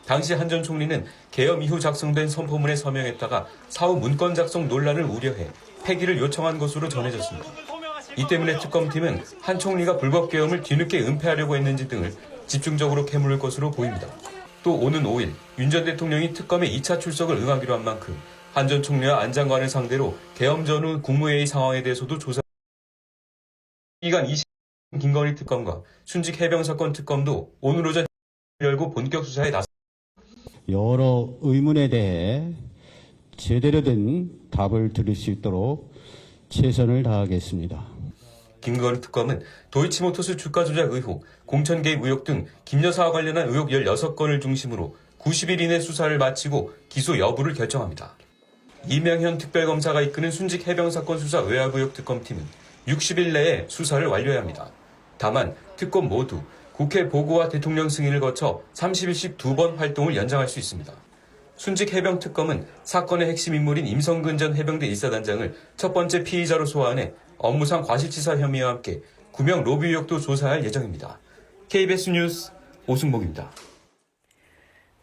당시 한 전 총리는 계엄 이후 작성된 선포문에 서명했다가 사후 문건 작성 논란을 우려해 폐기를 요청한 것으로 전해졌습니다. 이 때문에 특검팀은 한 총리가 불법 계엄을 뒤늦게 은폐하려고 했는지 등을 집중적으로 캐물을 것으로 보입니다. 또 오는 5일 윤 전 대통령이 특검에 2차 출석을 응하기로 한 만큼 한 전 총리와 안 장관을 상대로 계엄 전후 국무회의 상황에 대해서도 조사. 기간 20일 김건희 특검과 순직 해병 사건 특검도 오늘 오전 열고 본격 수사에 나섰습니다. 여러 의문에 대해 제대로 된 답을 드릴 수 있도록 최선을 다하겠습니다. 김건희 특검은 도이치모터스 주가 조작 의혹, 공천 개입 의혹 등 김 여사와 관련한 의혹 16건을 중심으로 90일 이내 수사를 마치고 기소 여부를 결정합니다. 이명현 특별검사가 이끄는 순직 해병 사건 수사 외화부역 특검팀은 60일 내에 수사를 완료해야 합니다. 다만 특검 모두 국회 보고와 대통령 승인을 거쳐 30일씩 2번 활동을 연장할 수 있습니다. 순직 해병 특검은 사건의 핵심 인물인 임성근 전 해병대 1사단장을 첫 번째 피의자로 소환해 업무상 과실치사 혐의와 함께 구명 로비 의혹도 조사할 예정입니다. KBS 뉴스 오승복입니다.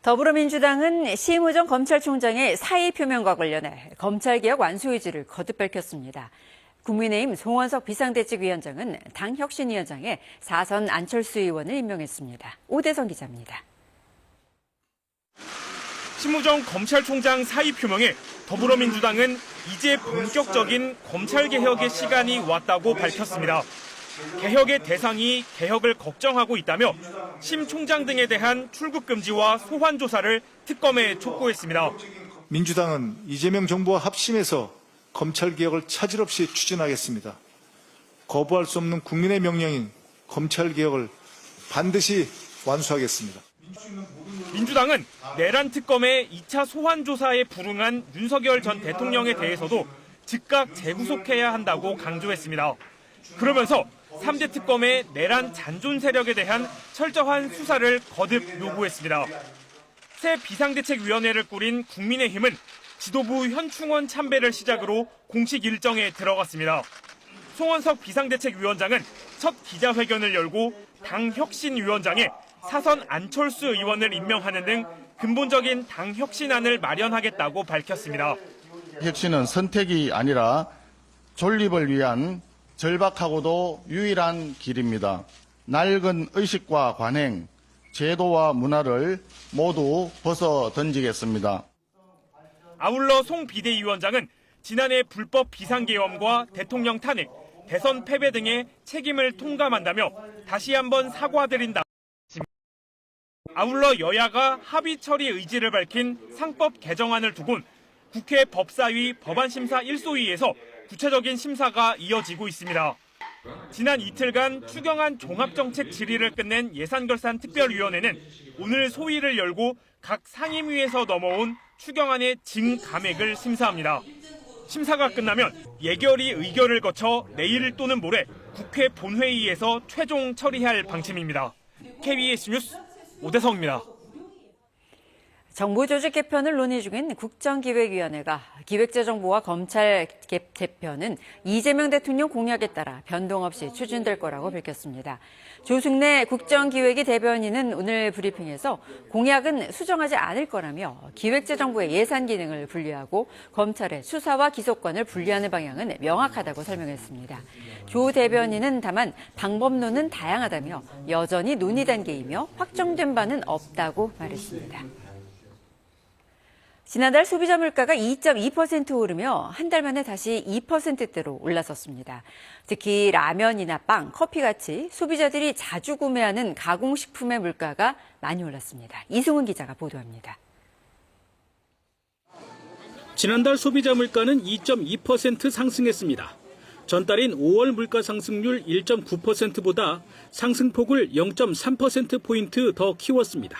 더불어민주당은 심의정 검찰총장의 사의 표명과 관련해 검찰개혁 완수 의지를 거듭 밝혔습니다. 국민의힘 송원석 비상대책위원장은 당 혁신위원장에 4선 안철수 의원을 임명했습니다. 오대성 기자입니다. 심의정 검찰총장 사의 표명에 더불어민주당은 이제 본격적인 검찰개혁의 시간이 왔다고 밝혔습니다. 개혁의 대상이 개혁을 걱정하고 있다며 심 총장 등에 대한 출국 금지와 소환 조사를 특검에 촉구했습니다. 민주당은 이재명 정부와 합심해서 검찰개혁을 차질 없이 추진하겠습니다. 거부할 수 없는 국민의 명령인 검찰개혁을 반드시 완수하겠습니다. 민주당은 내란 특검의 2차 소환 조사에 불응한 윤석열 전 대통령에 대해서도 즉각 재구속해야 한다고 강조했습니다. 그러면서 3대 특검의 내란 잔존 세력에 대한 철저한 수사를 거듭 요구했습니다. 새 비상대책위원회를 꾸린 국민의힘은 지도부 현충원 참배를 시작으로 공식 일정에 들어갔습니다. 송원석 비상대책위원장은 첫 기자회견을 열고 당 혁신위원장에 4선 안철수 의원을 임명하는 등 근본적인 당 혁신안을 마련하겠다고 밝혔습니다. 혁신은 선택이 아니라 존립을 위한 절박하고도 유일한 길입니다. 낡은 의식과 관행, 제도와 문화를 모두 벗어 던지겠습니다. 아울러 송 비대위원장은 지난해 불법 비상계엄과 대통령 탄핵, 대선 패배 등의 책임을 통감한다며 다시 한번 사과드린다. 아울러 여야가 합의 처리 의지를 밝힌 상법 개정안을 두곤 국회 법사위 법안심사 1소위에서 구체적인 심사가 이어지고 있습니다. 지난 이틀간 추경안 종합정책 질의를 끝낸 예산결산특별위원회는 오늘 소위를 열고 각 상임위에서 넘어온 추경안의 징감액을 심사합니다. 심사가 끝나면 예결위 의결을 거쳐 내일 또는 모레 국회 본회의에서 최종 처리할 방침입니다. KBS 뉴스 오대성입니다. 정부 조직 개편을 논의 중인 국정기획위원회가 기획재정부와 검찰 개편은 이재명 대통령 공약에 따라 변동 없이 추진될 거라고 밝혔습니다. 조승래 국정기획위 대변인은 오늘 브리핑에서 공약은 수정하지 않을 거라며 기획재정부의 예산 기능을 분리하고 검찰의 수사와 기소권을 분리하는 방향은 명확하다고 설명했습니다. 조 대변인은 다만 방법론은 다양하다며 여전히 논의 단계이며 확정된 바는 없다고 말했습니다. 지난달 소비자 물가가 2.2% 오르며 한 달 만에 다시 2%대로 올라섰습니다. 특히 라면이나 빵, 커피같이 소비자들이 자주 구매하는 가공식품의 물가가 많이 올랐습니다. 이승훈 기자가 보도합니다. 지난달 소비자 물가는 2.2% 상승했습니다. 전달인 5월 물가 상승률 1.9%보다 상승폭을 0.3%포인트 더 키웠습니다.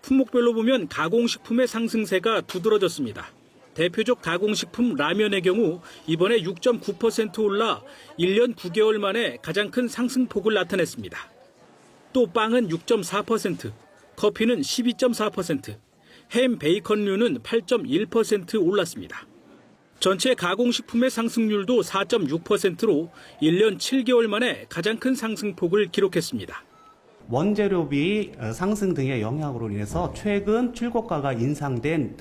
품목별로 보면 가공식품의 상승세가 두드러졌습니다. 대표적 가공식품 라면의 경우 이번에 6.9% 올라 1년 9개월 만에 가장 큰 상승폭을 나타냈습니다. 또 빵은 6.4%, 커피는 12.4%, 햄 베이컨류는 8.1% 올랐습니다. 전체 가공식품의 상승률도 4.6%로 1년 7개월 만에 가장 큰 상승폭을 기록했습니다. 원재료비 상승 등의 영향으로 인해서 최근 출고가가 인상된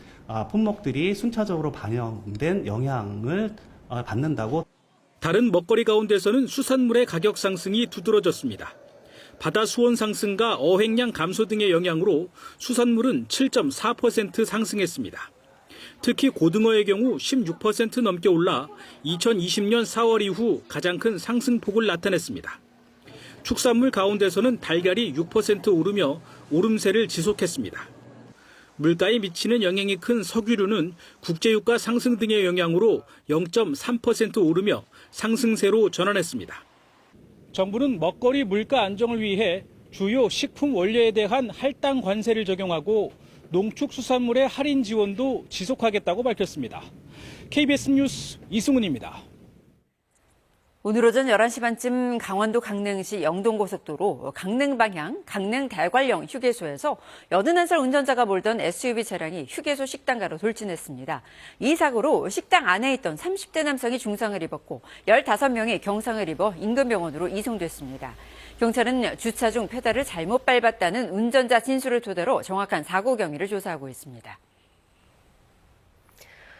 품목들이 순차적으로 반영된 영향을 받는다고. 다른 먹거리 가운데서는 수산물의 가격 상승이 두드러졌습니다. 바다 수온 상승과 어획량 감소 등의 영향으로 수산물은 7.4% 상승했습니다. 특히 고등어의 경우 16% 넘게 올라 2020년 4월 이후 가장 큰 상승폭을 나타냈습니다. 축산물 가운데서는 달걀이 6% 오르며 오름세를 지속했습니다. 물가에 미치는 영향이 큰 석유류는 국제유가 상승 등의 영향으로 0.3% 오르며 상승세로 전환했습니다. 정부는 먹거리 물가 안정을 위해 주요 식품 원료에 대한 할당 관세를 적용하고 농축수산물의 할인 지원도 지속하겠다고 밝혔습니다. KBS 뉴스 이승훈입니다. 오늘 오전 11시 반쯤 강원도 강릉시 영동고속도로 강릉 방향 강릉 대관령 휴게소에서 81살 운전자가 몰던 SUV 차량이 휴게소 식당가로 돌진했습니다. 이 사고로 식당 안에 있던 30대 남성이 중상을 입었고 15명이 경상을 입어 인근 병원으로 이송됐습니다. 경찰은 주차 중 페달을 잘못 밟았다는 운전자 진술을 토대로 정확한 사고 경위를 조사하고 있습니다.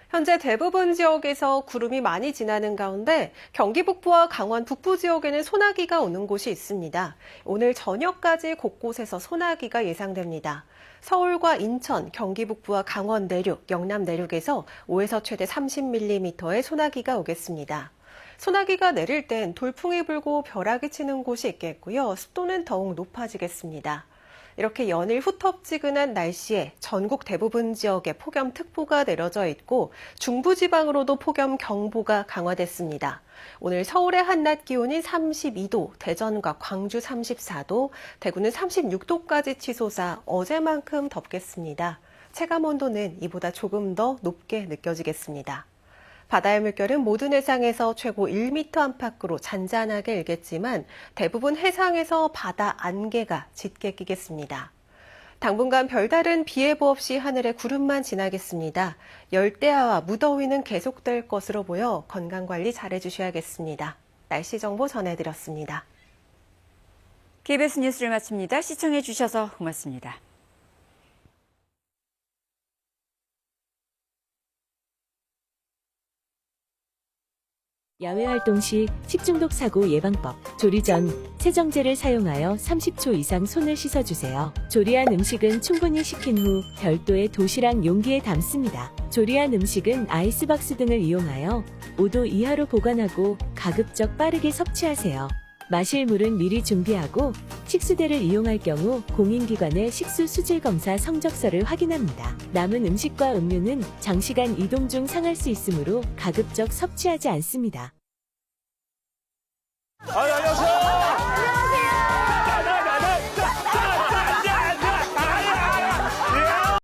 현재 대부분 지역에서 구름이 많이 지나는 가운데 경기 북부와 강원 북부 지역에는 소나기가 오는 곳이 있습니다. 오늘 저녁까지 곳곳에서 소나기가 예상됩니다. 서울과 인천, 경기 북부와 강원 내륙, 영남 내륙에서 5에서 최대 30mm의 소나기가 오겠습니다. 소나기가 내릴 땐 돌풍이 불고 벼락이 치는 곳이 있겠고요. 습도는 더욱 높아지겠습니다. 이렇게 연일 후텁지근한 날씨에 전국 대부분 지역에 폭염특보가 내려져 있고 중부지방으로도 폭염경보가 강화됐습니다. 오늘 서울의 한낮 기온이 32도, 대전과 광주 34도, 대구는 36도까지 치솟아 어제만큼 덥겠습니다. 체감온도는 이보다 조금 더 높게 느껴지겠습니다. 바다의 물결은 모든 해상에서 최고 1m 안팎으로 잔잔하게 일겠지만 대부분 해상에서 바다 안개가 짙게 끼겠습니다. 당분간 별다른 비 예보 없이 하늘에 구름만 지나겠습니다. 열대야와 무더위는 계속될 것으로 보여 건강관리 잘해주셔야겠습니다. 날씨 정보 전해드렸습니다. KBS 뉴스를 마칩니다. 시청해주셔서 고맙습니다. 야외 활동 시 식중독 사고 예방법. 조리 전 세정제를 사용하여 30초 이상 손을 씻어주세요. 조리한 음식은 충분히 식힌 후 별도의 도시락 용기에 담습니다. 조리한 음식은 아이스박스 등을 이용하여 5도 이하로 보관하고 가급적 빠르게 섭취하세요. 마실 물은 미리 준비하고 식수대를 이용할 경우 공인기관의 식수 수질 검사 성적서를 확인합니다. 남은 음식과 음료는 장시간 이동 중 상할 수 있으므로 가급적 섭취하지 않습니다. 안녕하세요.